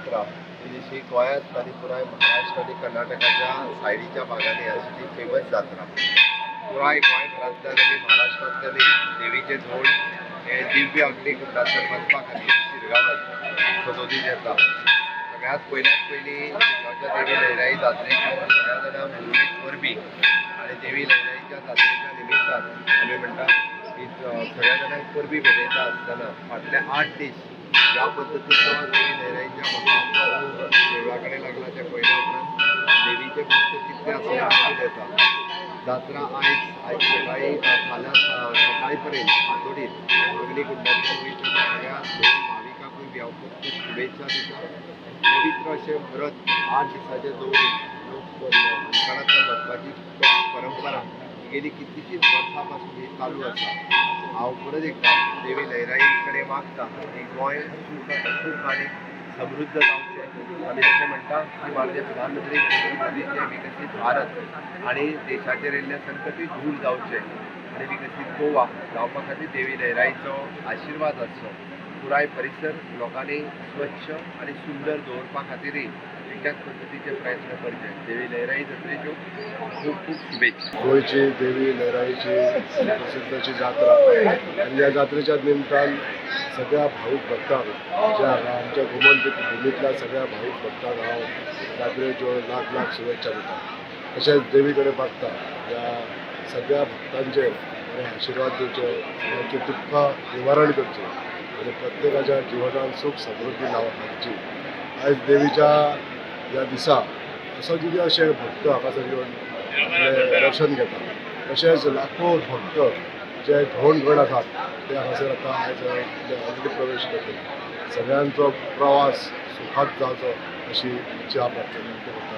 जात्रा ही जशी गोंयांत आनी पुराय महाराष्ट्र आनी कर्नाटकाच्या सायडीच्या भागांनी अशी ती फेमस जात्रा पुराय गोंयभरांतल्यान आनी महाराष्ट्रांतल्यानय देवीचे धोंड हे दिव्य अग्निकुंडांतल्यान वचपा खातीर शिरगांवांत सजोवनीत येता। सगळ्यात पयली शिरगांवच्या देवी लयराई जात्रेक सगळ्या जाणांक भावनीक परबी आनी देवी लयराईच्या जात्रेच्या निमित्तान आमी म्हणटा की सगळ्या जाणांक परबी भेटयता आसतना फाटले 8 दीस ज्या पद्दतीचो देवी लयराईच्या भक्तांचो देवळा कडेन लागला ते पयल्या उपरांत देवीचे भक्त कितले आसता येता। जात्रा आयज सकाळी फाल्यां सकाळी पर्यंत फांतोडेर अग्निकुंडांतल्या वयता सगळ्या भाविकांकूय बी हांव खूब खूब शुभेच्छा दिता। पवित्र अशें व्रत 8 दिसांचें दवरून लोक अनशनांतल्यान वचपाची परंपरा गेली कितलीशींच वर्सां पासून ही चालू आसा। हांव परत एकदा देवी लयराई कडेन मागता की गोंय सूख आनी समृद्ध जावचें। आमी जशें म्हणटा की माननीय प्रधानमंत्री नरेंद्र मोदीचे विकसीत भारत आनी देशाचेर येयल्ले संकटूय दूर जावचे आनी विकसीत गोवा जावपा खातीर देवी लयराईचो आशिर्वाद आसचो। पुराय परिसर लोकांनी स्वच्छ आनी सुंदर दवरपा खातीरय त्याच पद्दतीचे प्रयत्न करचे। देवी लयराई जात्रेच्यो खूब खूब शुभेच्छा। गोंयची देवी लयराईची प्रसिद्ध अशी जात्रा आनी ह्या जात्रेच्या निमतान सगळ्या भावीक भक्तांक ज्या आमच्या भुमींतल्या सगळ्या भावीक भक्तांक हांव जात्रेच्यो लाख लाख शुभेच्छा दिता। तशेंच देवी कडेन मागता ह्या सगळ्या भक्तांचेर आशिर्वाद दिवचे, तांचे दुख्ख निवारण करचें आनी प्रत्येकाच्या जिवनात सुख समृद्धी लावची। आयज देवीच्या ह्या दिसा असो कितें अशे भक्त हांगासर येवन आपलें दर्शन घेता। तशेंच लाखो भक्त जे धोंड गण आसात ते हांगासर आतां आयज अग्नी प्रवेश करतले। सगळ्यांचो प्रवास सुखात जावचो अशी इच्छा प्रार्थना करता।